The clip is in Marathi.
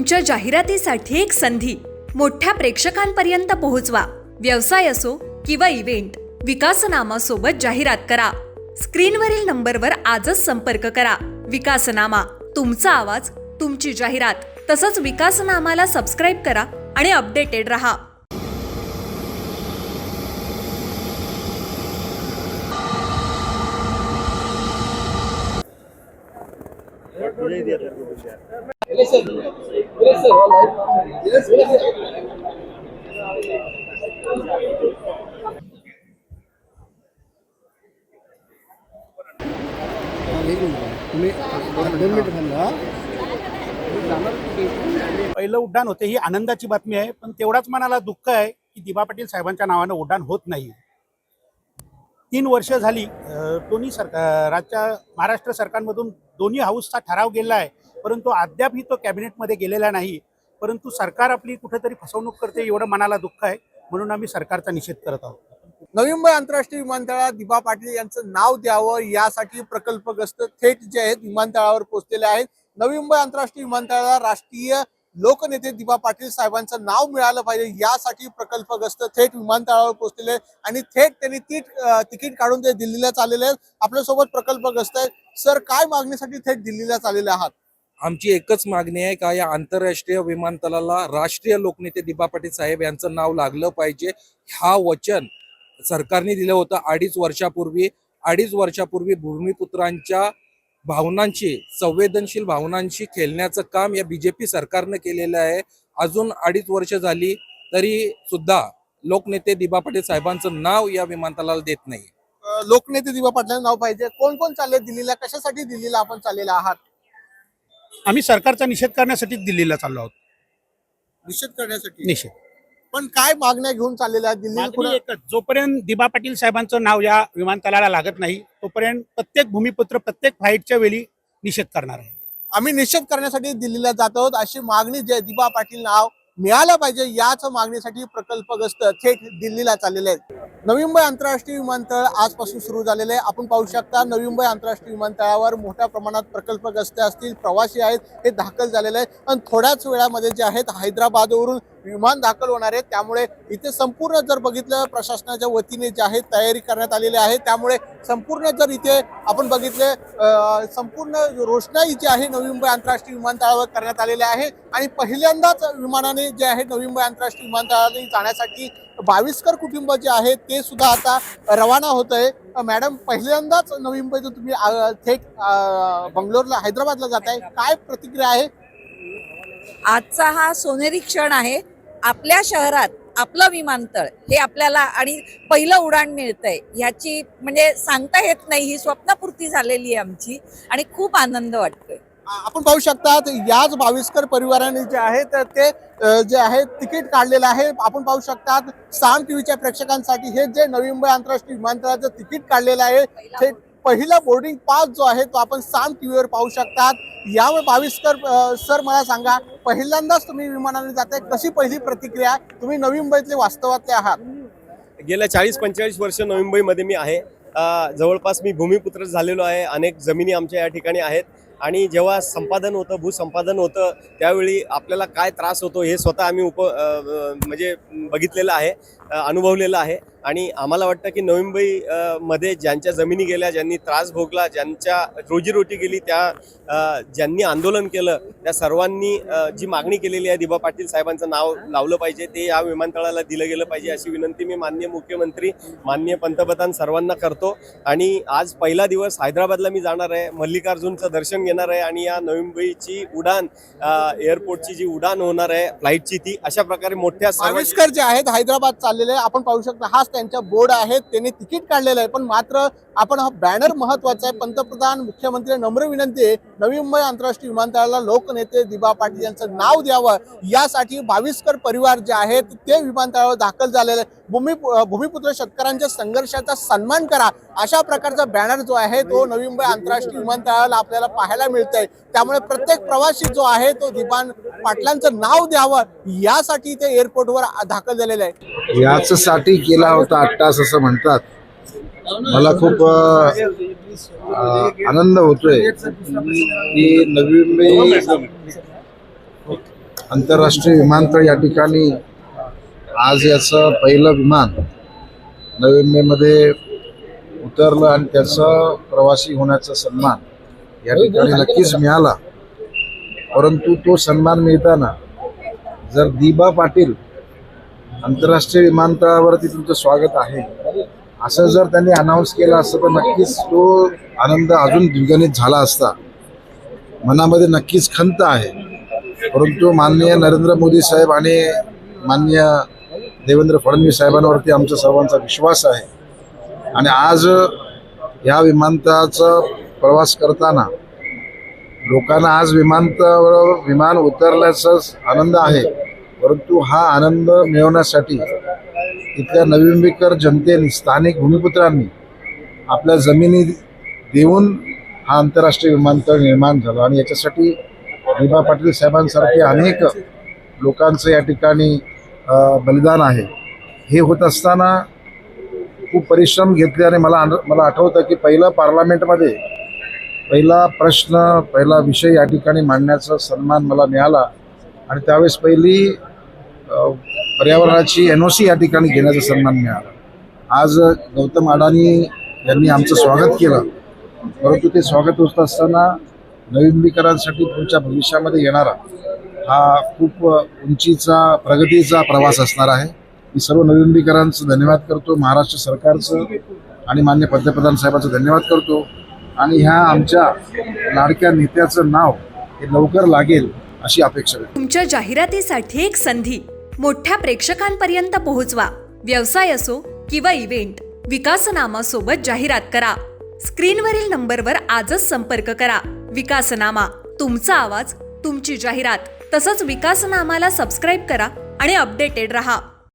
तुमच्या जाहिरातीसाठी एक संधी मोठ्या प्रेक्षकांपर्यंत पोहोचवा। व्यवसाय असो किंवा इव्हेंट, विकासनामा सोबत जाहिरात करा। स्क्रीनवरील नंबरवर आजच संपर्क करा। विकासनामा, तुमचा आवाज, तुमची जाहिरात। तसंच विकासनामाला सबस्क्राइब करा आणि अपडेटेड रहा। पहिलं उड्डाण होते ही आनंदाची बातमी आहे, पण तेवढाच मनाला दुःख आहे की दिबा पाटील साहेबांच्या नावानं उड्डाण होत नाही। 3 वर्ष झाली दोन्ही महाराष्ट्र सरकारमधून दोन्ही हाऊसचा ठराव गेला आहे, परंतु अद्यापही तो कॅबिनेटमध्ये गेलेला नाही। परंतु सरकार आपली कुठेतरी फसवणूक करते एवढं मनाला दुःख आहे, म्हणून आम्ही सरकारचा निषेध करत आहोत। नवी मुंबई आंतरराष्ट्रीय विमानतळात दिबा पाटील यांचं नाव द्यावं यासाठी प्रकल्पग्रस्त थेट जे आहेत विमानतळावर पोहोचलेले आहेत। नवी मुंबई आंतरराष्ट्रीय विमानतळाला राष्ट्रीय लोकनेते दिबा पाटील साहेबांचं नाव मिळालं पाहिजे यासाठी प्रकल्पग्रस्त थेट विमानतळावर पोहोचलेले आणि थेट त्यांनी तिकीट काढून ते दिल्लीला चाललेले आहेत। आपल्यासोबत प्रकल्पग्रस्त आहेत। सर, काय मागणीसाठी थेट दिल्लीला चाललेले आहात? आमची एकच मागणी आहे का या आंतरराष्ट्रीय विमानतळाला राष्ट्रीय लोकनेते दिबा पाटील साहेब यांचं नाव लागलं पाहिजे। हा वचन सरकारने दिलं होतं 2.5 वर्षापूर्वी। 2.5 वर्षापूर्वी भूमिपुत्रांच्या भावनांची, संवेदनशील भावनांशी खेळण्याचं काम या बीजेपी सरकारनं केलेलं आहे। अजून 2.5 वर्ष झाली तरी सुद्धा लोकनेते दिबा पाटील साहेबांचं नाव या विमानतळाला देत नाही। लोकनेते दिबा पाटलांचं नाव पाहिजे। कोण कोण चालले दिल्लीला? कशासाठी दिल्लीला आपण चाललेला आहात? आम्ही सरकारचा निषेध करण्यासाठी दिल्लीला चाललो आहोत। निषेध करण्यासाठी? निषेध। पण काय मागण्या घेऊन चाललेल्या आहेत मागणी दिल्लीला? एकच, जोपर्यंत दिबा पाटील साहेबांचं नाव या विमानतळाला लागत नाही तोपर्यंत प्रत्येक भूमिपुत्र प्रत्येक फ्लाईटच्या वेळी निषेध करणार आहे। आम्ही निषेध करण्यासाठी दिल्लीला जात आहोत। अशी मागणी जे दिबा पाटील नाव मिळालं पाहिजे याच मागणीसाठी प्रकल्पग्रस्त थेट दिल्लीला चाललेले आहेत। नवी मुंबई आंतरराष्ट्रीय विमानतळ आजपासून सुरू झालेले आहे। आपण पाहू शकता नवी मुंबई आंतरराष्ट्रीय विमानतळावर मोठ्या प्रमाणात प्रकल्पग्रस्त असतील, प्रवासी आहेत, हे दाखल झालेले आहेत आणि थोड्याच वेळामध्ये जे आहेत हैदराबादवरून विमान दाखल होणार आहे। त्यामुळे इथे संपूर्ण जर बघितलं प्रशासनाच्या वतीने जे आहे तयारी करण्यात आलेली आहे। त्यामुळे संपूर्ण जर इथे आपण बघितले संपूर्ण रोषणाई जी आहे नवी मुंबई आंतरराष्ट्रीय विमानतळावर करण्यात आलेली आहे आणि पहिल्यांदाच विमानाने जे आहे नवी मुंबई आंतरराष्ट्रीय विमानतळाला जाण्यासाठी 22कर कुटुंब जे आहे ते सुद्धा आता रवाना होत आहे। मॅडम, पहिल्यांदाच नवी मुंबईतून तुम्ही थेट बंगलोरला, हैदराबादला जाताय, काय प्रतिक्रिया आहे? आजचा हा सोनेरी क्षण आहे। आपल्या शहरात आपलं विमानतळ हे आपल्याला आणि पहिलं उडाण मिळतंय याची म्हणजे सांगता येत नाही। ही स्वप्नपूर्ती झालेली आहे आमची आणि खूप आनंद वाटतोय। आपण पाहू शकतात याच 22कर परिवाराने जे आहे तर ते जे आहे तिकीट काढलेलं आहे। आपण पाहू शकतात साम टीव्हीच्या प्रेक्षकांसाठी हे जे नवी मुंबई आंतरराष्ट्रीय विमानतळाचं तिकीट काढलेलं आहे ते पहिला बोर्डिंग पास जो आहे तो आपण साम टीव्हीवर पाहू शकतात। यावर 22कर सर, मला सांगा, पहिल्यांदाच तुम्ही विमानाने जाताय, कशी पहिली प्रतिक्रिया? तुम्ही नवी मुंबईतले वास्तवातले आहात। गेल्या 40-45 वर्ष नवी मुंबईमध्ये मी आहे। जवळपास मी भूमिपुत्र झालेलो आहे। अनेक जमिनी आमच्या या ठिकाणी आहेत आणि जेव्हा संपादन होतं, भूसंपादन होतं, त्यावेळी आपल्याला काय त्रास होतो हे स्वतः आम्ही म्हणजे बघितलेलं आहे, अनुभवलेलं आहे। आणि आम्हाला वाटतं की नवी मुंबई मध्ये ज्यांच्या जमिनी गेल्या, ज्यांनी त्रास भोगला, ज्यांच्या रोजीरोटी गेली, ज्यांनी आंदोलन केलं, त्या सर्वांनी जी मागणी केलेली आहे दिबा पाटील साहेबांचं नाव लावलं पाहिजे, ते या विमानतळाला दिलं गेलं पाहिजे अशी विनंती मी माननीय मुख्यमंत्री, माननीय पंतप्रधान सर्वांना करतो। आणि आज पहिला दिवस हैदराबादला मी जाणार आहे, मल्लिकार्जुनचं दर्शन घेणार आहे आणि या नवी मुंबईची उडान, एअरपोर्टची जी उडान होणार आहे फ्लाईटची, ती अशा प्रकारे मोठ्या 22कर जे आहेत हैदराबाद चाललेले आहे। आपण पाहू शकता हाच त्यांच्या बोर्ड आहेत, त्यांनी तिकीट काढलेलं आहे। पण मात्र आपण हा बॅनर महत्वाचा आहे। पंतप्रधान, मुख्यमंत्री नम्र विनंती आहे नवी मुंबई आंतरराष्ट्रीय विमानतळाला लोकनेते दिबा पाटील यांचं नाव द्यावं यासाठी 22कर परिवार जे आहेत ते विमानतळावर दाखल झालेले आहे। भूमिपुत्र शेतकऱ्यांच्या संघर्षाचा सन्मान करा अशा प्रकारचा बॅनर जो आहे तो नवी मुंबई आंतरराष्ट्रीय विमानतळाला आपल्याला पाहायला मिळतंय। त्यामुळे प्रत्येक प्रवासी जो आहे तो दिबा पाटलांचं नाव द्यावं यासाठी ते एअरपोर्टवर दाखल झालेले आहे। यासाठी केला होता 8 तास असं म्हणतात। मला खूप आनंद होतोय की नवी मुंबई आंतरराष्ट्रीय विमानतळ या ठिकाणी आज याचं पहिलं विमान नवी मुंबईमध्ये उतरलं आणि त्याचा प्रवासी होण्याचा सन्मान या ठिकाणी नक्कीच मिळाला. परंतु तो सन्मान मिळताना जर दिबा पाटील आंतरराष्ट्रीय विमानतळावरती तुमचं स्वागत आहे असं जर त्यांनी अनाऊन्स केलं असतं तर नक्कीच तो आनंद अजून द्विगुणित झाला असता. मनामध्ये नक्कीच खंत आहे. परंतु माननीय नरेंद्र मोदी साहेब आणि माननीय देवेंद्र फडणवीस साहेबांवरती आमचा सर्वांचा विश्वास आहे आणि आज या विमानतळाचा प्रवास करताना लोकांना आज विमानतळावर विमान उतरल्याचा आनंद आहे. परंतु हा आनंद मिळवण्यासाठी इथल्या नवी मुंबईकर जनतेने स्थानिक भूमिपुत्रांनी आपल्या जमिनी देऊन हा आंतरराष्ट्रीय विमानतळ निर्माण झाला आणि याच्यासाठी दिबा पाटील साहेबांसारखे अनेक लोकांचं या ठिकाणी बलिदान आहे. हे होत असताना खूप परिश्रम घेतले आणि मला आठवतं की पहिलं पार्लमेंटमध्ये पहिला प्रश्न पहिला विषय या ठिकाणी मांडण्याचा सन्मान मला मिळाला आणि त्यावेळेस पहिली पर्यावरणाची NOC या ठिकाणी घेण्याचा सन्मान मिळाला. आज गौतम अडानी यांनी आमचं स्वागत केलं. परंतु ते स्वागत होत असताना नवी मुंबईकरांसाठी पुढच्या भविष्यामध्ये येणारा हा खूप उंचीचा प्रगतीचा प्रवास असणार आहे. मी सर्व नवी मुंबईकरांचं धन्यवाद करतो, महाराष्ट्र सरकारचं आणि माननीय पंतप्रधान साहेबांचं धन्यवाद करतो आणि ह्या आमच्या लाडक्या नेत्याचं नाव हे लवकर लागेल अशी अपेक्षा आहे. तुमच्या जाहिरातीसाठी एक संधी मोठ्या प्रेक्षकांपर्यंत पोहोचवा. व्यवसाय असो किंवा इव्हेंट, विकासनामा सोबत जाहिरात करा. स्क्रीनवरील नंबरवर आजच संपर्क करा. विकासनामा, तुमचा आवाज, तुमची जाहिरात. तसंच विकासनामाला सबस्क्राईब करा आणि अपडेटेड रहा.